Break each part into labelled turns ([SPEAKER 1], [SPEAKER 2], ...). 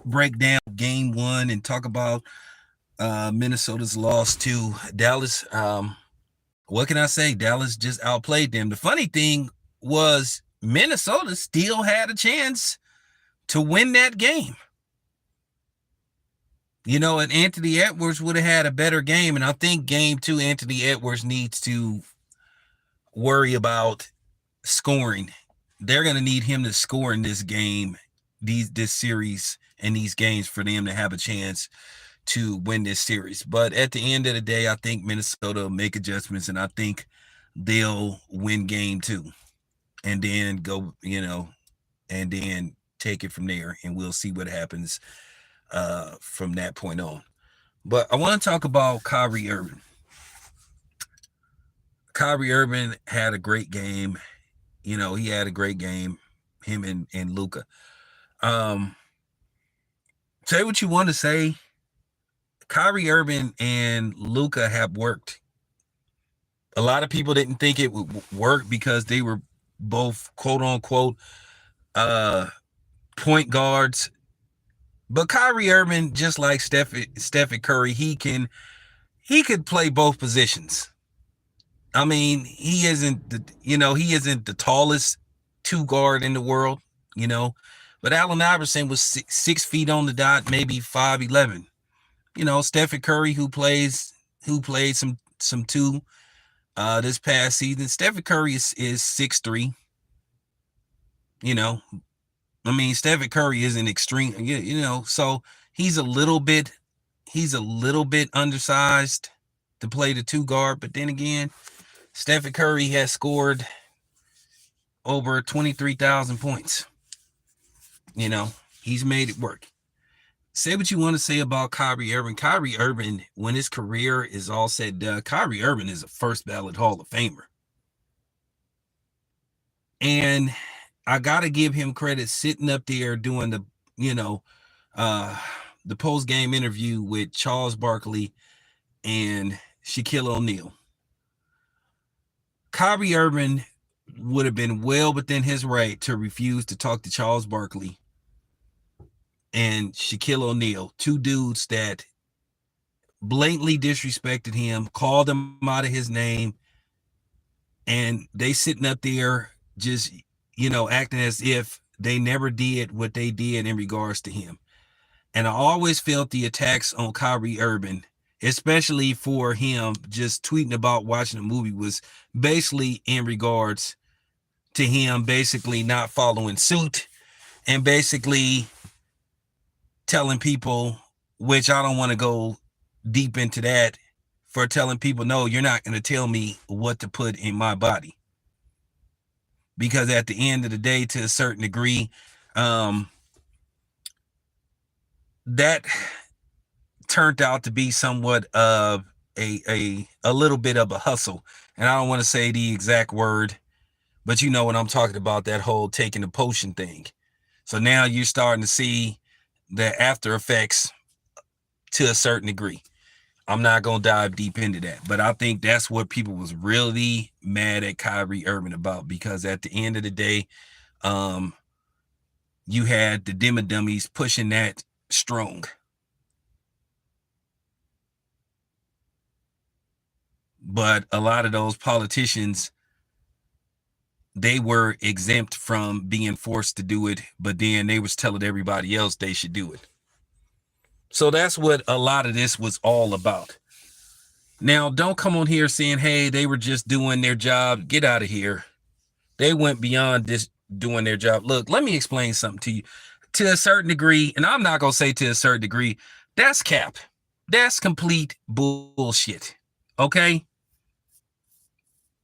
[SPEAKER 1] break down game one and talk about Minnesota's loss to Dallas. What can I say? Dallas just outplayed them. The funny thing was Minnesota still had a chance to win that game. And Anthony Edwards would have had a better game. And I think game two, Anthony Edwards needs to worry about scoring. They're going to need him to score in this game, this series and these games for them to have a chance to win this series. But at the end of the day, I think Minnesota will make adjustments, and I think they'll win game two and then go, and then take it from there, and we'll see what happens from that point on. But I want to talk about Kyrie Irving. Kyrie Irving had a great game. He had a great game, him and Luka. Say what you want to say. Kyrie Irving and Luka have worked. A lot of people didn't think it would work because they were both quote unquote point guards. But Kyrie Irving, just like Stephen Curry, he could play both positions. I mean, he isn't the tallest two guard in the world, but Allen Iverson was 6 feet on the dot, maybe 5'11". Stephen Curry, who played some two this past season. Stephen Curry is 6'3". Stephen Curry is an extreme, so he's a little bit undersized to play the two guard. But then again, Stephen Curry has scored over 23,000 points. He's made it work. Say what you want to say about Kyrie Irving. Kyrie Irving, when his career is all said and done, Kyrie Irving is a first ballot Hall of Famer. And I got to give him credit sitting up there doing the post-game interview with Charles Barkley and Shaquille O'Neal. Kyrie Irving would have been well within his right to refuse to talk to Charles Barkley and Shaquille O'Neal, two dudes that blatantly disrespected him, called him out of his name, and they sitting up there just, acting as if they never did what they did in regards to him. And I always felt the attacks on Kyrie Irving, especially for him just tweeting about watching a movie, was basically in regards to him basically not following suit and basically telling people, which I don't want to go deep into that, for telling people, no, you're not going to tell me what to put in my body. Because at the end of the day, to a certain degree, that turned out to be somewhat of a little bit of a hustle. And I don't want to say the exact word, but you know what I'm talking about, that whole taking the potion thing. So now you're starting to see the after effects to a certain degree. I'm not going to dive deep into that, but I think that's what people was really mad at Kyrie Irving about, because at the end of the day, you had the dummies pushing that strong. But a lot of those politicians, they were exempt from being forced to do it, but then they was telling everybody else they should do it. So that's what a lot of this was all about. Now, don't come on here saying, hey, they were just doing their job. Get out of here. They went beyond this doing their job. Look, let me explain something to you. To a certain degree, and I'm not going to say to a certain degree, that's cap. That's complete bullshit. Okay?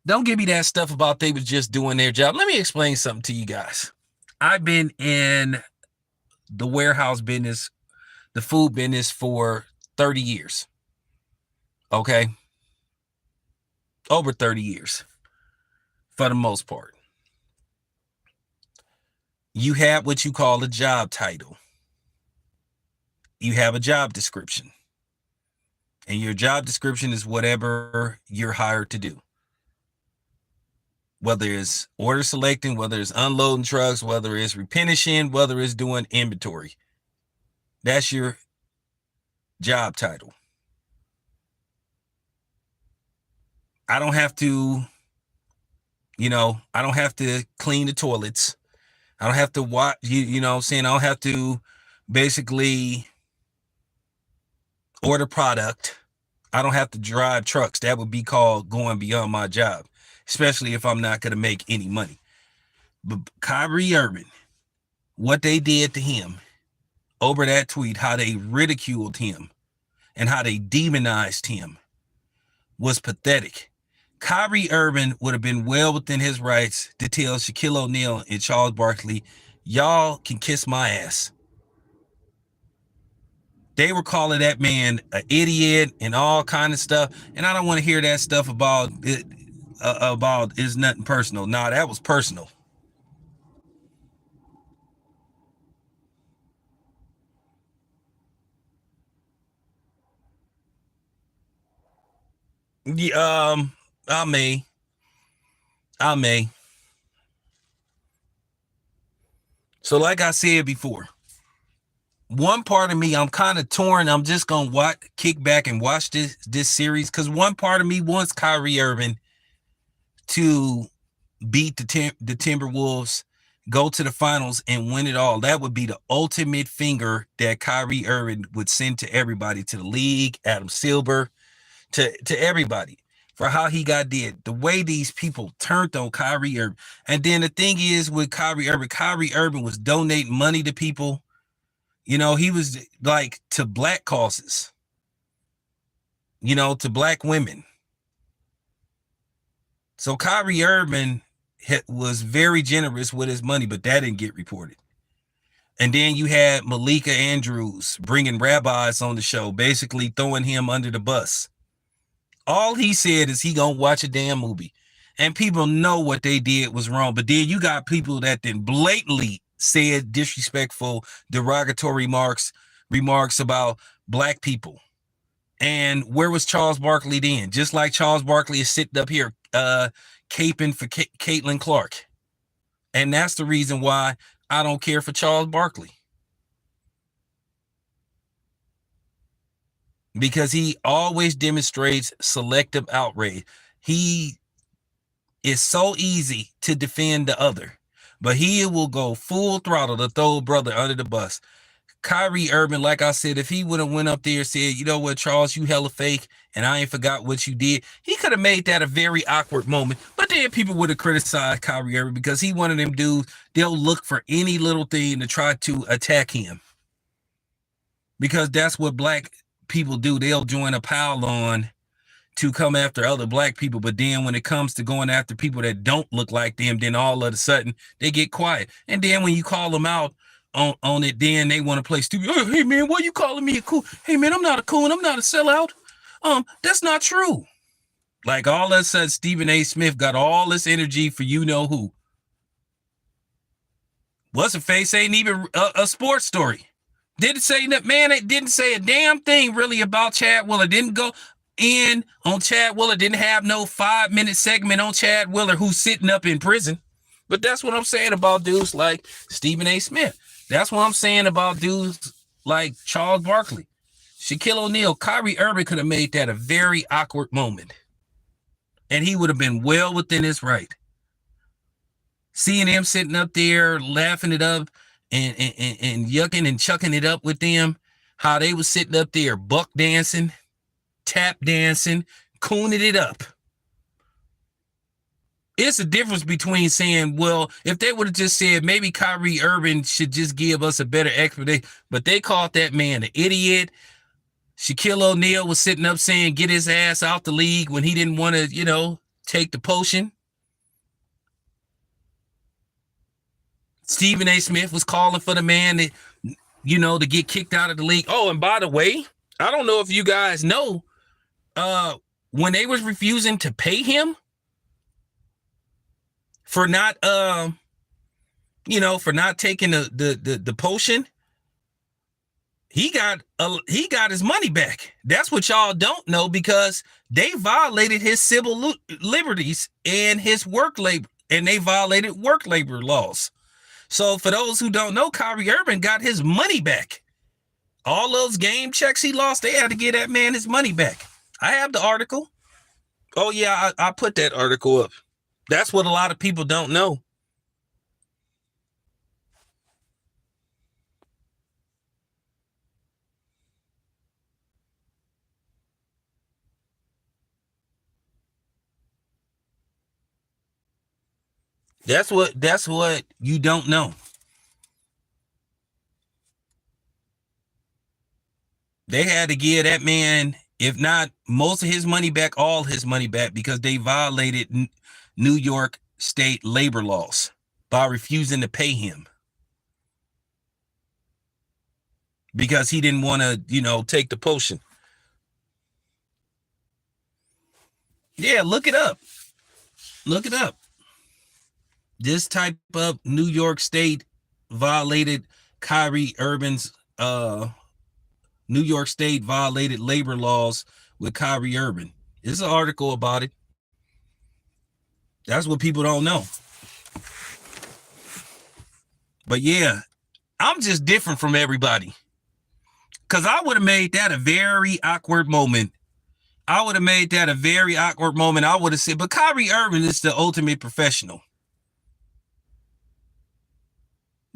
[SPEAKER 1] Don't give me that stuff about they was just doing their job. Let me explain something to you guys. I've been in the warehouse business, the food business, for 30 years. Okay? Over 30 years, for the most part. You have what you call a job title. You have a job description. And your job description is whatever you're hired to do. Whether it's order selecting, whether it's unloading trucks, whether it's replenishing, whether it's doing inventory. That's your job title. I don't have to, I don't have to clean the toilets. I don't have to watch, you know what I'm saying? I don't have to basically order product. I don't have to drive trucks. That would be called going beyond my job, especially if I'm not going to make any money. But Kyrie Irving, what they did to him over that tweet, how they ridiculed him and how they demonized him was pathetic. Kyrie Irving would have been well within his rights to tell Shaquille O'Neal and Charles Barkley, y'all can kiss my ass. They were calling that man an idiot and all kind of stuff, and I don't want to hear that stuff about it. About it's nothing personal. Nah, that was personal. Yeah, I may. I may. So, like I said before, one part of me, I'm kind of torn. I'm just gonna kick back and watch this series because one part of me wants Kyrie Irving to beat the Timberwolves, go to the finals, and win it all. That would be the ultimate finger that Kyrie Irving would send to everybody, to the league, Adam Silver, to everybody, for how he got did. The way these people turned on Kyrie Irving. And then the thing is with Kyrie Irving was donating money to people. He was like to black causes, to black women. So Kyrie Irving was very generous with his money, but that didn't get reported. And then you had Malika Andrews bringing rabbis on the show, basically throwing him under the bus. All he said is he gonna watch a damn movie. And people know what they did was wrong. But then you got people that then blatantly said disrespectful, derogatory remarks about black people. And where was Charles Barkley then? Just like Charles Barkley is sitting up here caping for Caitlin Clark. And that's the reason why I don't care for Charles Barkley. Because he always demonstrates selective outrage. He is so easy to defend the other, but he will go full throttle to throw a brother under the bus. Kyrie Irving, like I said, if he would have went up there and said, you know what, Charles, you hella fake, and I ain't forgot what you did, he could have made that a very awkward moment. But then people would have criticized Kyrie Irving because he one of them dudes, they'll look for any little thing to try to attack him. Because that's what black people do. They'll join a pile on to come after other black people, but then when it comes to going after people that don't look like them, then all of a sudden they get quiet. And then when you call them out on it, then they want to play stupid. Oh, hey man, why you calling me a coon? Hey man, I'm not a coon. I'm not a sellout. That's not true. Like all of a sudden, Stephen A. Smith got all this energy for you know who. What's a face ain't even a sports story. Didn't say that, man. It didn't say a damn thing really about Chad Willer. Didn't go in on Chad Willer. Didn't have no 5-minute segment on Chad Willer, who's sitting up in prison. But that's what I'm saying about dudes like Stephen A. Smith. That's what I'm saying about dudes like Charles Barkley, Shaquille O'Neal. Kyrie Irving could have made that a very awkward moment. And he would have been well within his right. Seeing him sitting up there, laughing it up and yucking and chucking it up with them, how they was sitting up there buck dancing, tap dancing, cooning it up. It's a difference between saying, well, if they would have just said maybe Kyrie Irving should just give us a better explanation, but they called that man an idiot. Shaquille O'Neal was sitting up saying get his ass out the league when he didn't want to, take the potion. Stephen A. Smith was calling for the man that, to get kicked out of the league. Oh, and by the way, I don't know if you guys know, when they was refusing to pay him for not, for not taking the potion, he got his money back. That's what y'all don't know, because they violated his civil liberties and his work labor, and they violated work labor laws. So for those who don't know, Kyrie Irving got his money back All those game checks he lost, they had to get that man his money back. I have the article. Oh, yeah, I put that article up. That's what a lot of people don't know. That's what you don't know. They had to give that man, if not most of his money back, all his money back, because they violated New York state labor laws by refusing to pay him because he didn't want to, take the potion. Yeah, look it up. Look it up. This type of New York state violated Kyrie Irving's New York State violated labor laws with Kyrie Irving. There's an article about it. That's what people don't know. But yeah, I'm just different from everybody. Because I would have made that a very awkward moment. I would have said, but Kyrie Irving is the ultimate professional.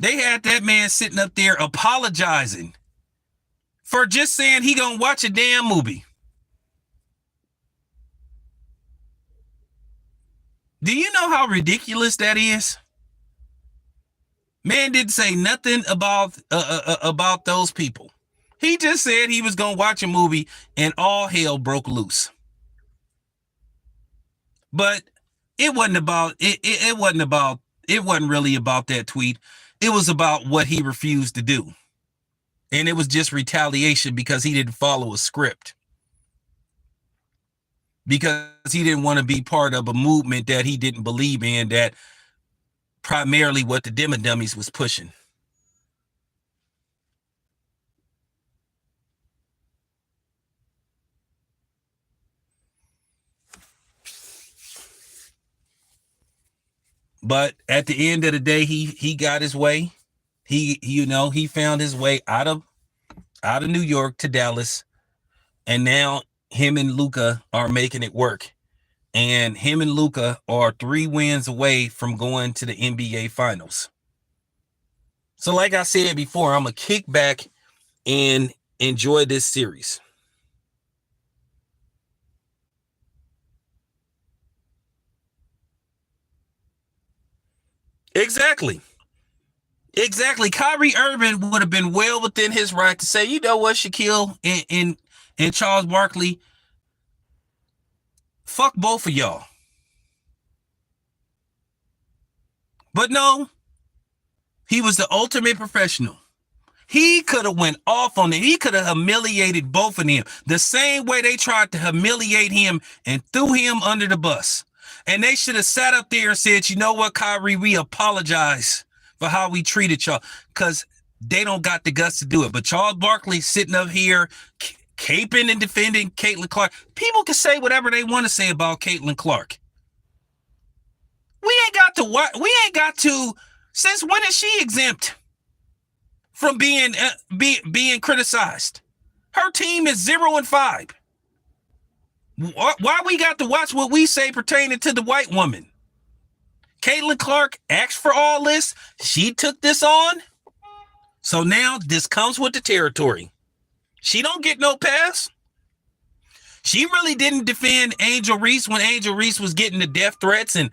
[SPEAKER 1] They had that man sitting up there apologizing for just saying he gonna watch a damn movie. Do you know how ridiculous that is? Man didn't say nothing about those people. He just said he was gonna watch a movie, and all hell broke loose. But it wasn't about it. It wasn't really about that tweet. It was about what he refused to do. And it was just retaliation because he didn't follow a script. Because he didn't want to be part of a movement that he didn't believe in, that primarily what the Dimma Dummies was pushing. But at the end of the day, he got his way. He found his way out of New York to Dallas, and now him and Luka are making it work. And him and Luka are 3 wins away from going to the NBA Finals. So like I said before, I'm going to kick back and enjoy this series. Exactly. Kyrie Irving would have been well within his right to say, you know what, Shaquille and Charles Barkley, fuck both of y'all. But no, he was the ultimate professional. He could have went off on it. He could have humiliated both of them the same way they tried to humiliate him and threw him under the bus. And they should have sat up there and said, you know what, Kyrie, we apologize for how we treated y'all, because they don't got the guts to do it. But Charles Barkley sitting up here caping and defending Caitlin Clark. People can say whatever they want to say about Caitlin Clark. We ain't got to. Since when is she exempt from being criticized? Her team is 0-5. Why we got to watch what we say pertaining to the white woman? Caitlin Clark asked for all this. She took this on. So now this comes with the territory. She don't get no pass. She really didn't defend Angel Reese when Angel Reese was getting the death threats and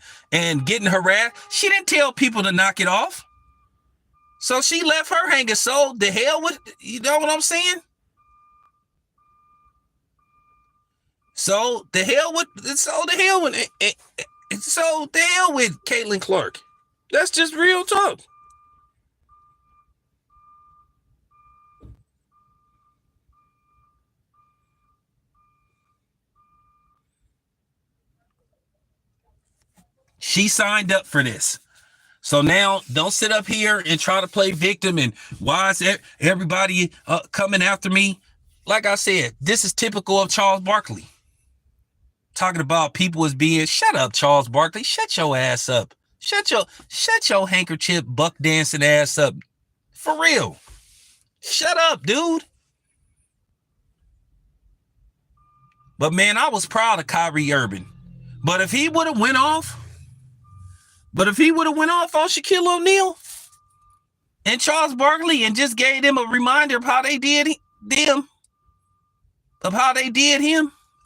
[SPEAKER 1] getting harassed. She didn't tell people to knock it off. So she left her hanging. So the hell with, you know what I'm saying? So the hell with Caitlin Clark. That's just real talk. She signed up for this. So now don't sit up here and try to play victim and why is everybody coming after me? Like I said, this is typical of Charles Barkley. Talking about people as being, shut up, Charles Barkley. Shut your ass up. Shut your handkerchief buck dancing ass up. For real. Shut up, dude. But man, I was proud of Kyrie Irving. But if he would have went off on Shaquille O'Neal and Charles Barkley and just gave them a reminder of how they did him,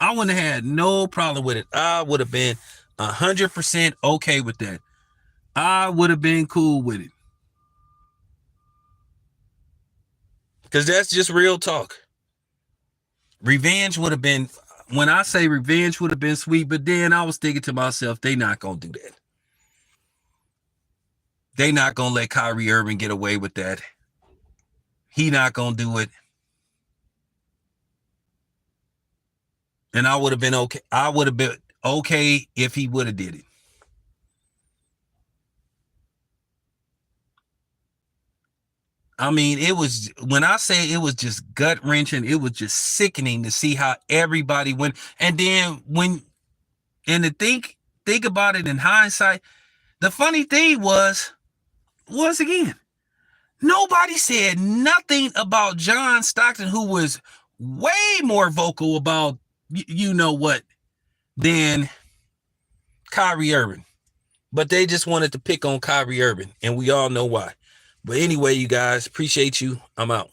[SPEAKER 1] I wouldn't have had no problem with it. I would have been 100% okay with that. I would have been cool with it. Because that's just real talk. Revenge would have been, when I say revenge would have been sweet, but then I was thinking to myself, they not going to do that. They not going to let Kyrie Irving get away with that. He not going to do it. And I would have been okay. I would have been okay if he would have did it. I mean, it was, when I say it was just gut wrenching, it was just sickening to see how everybody went. And then to think about it in hindsight, the funny thing was again, nobody said nothing about John Stockton, who was way more vocal about you know what than Kyrie Irving. But they just wanted to pick on Kyrie Irving, and we all know why. But anyway, you guys, appreciate you. I'm out.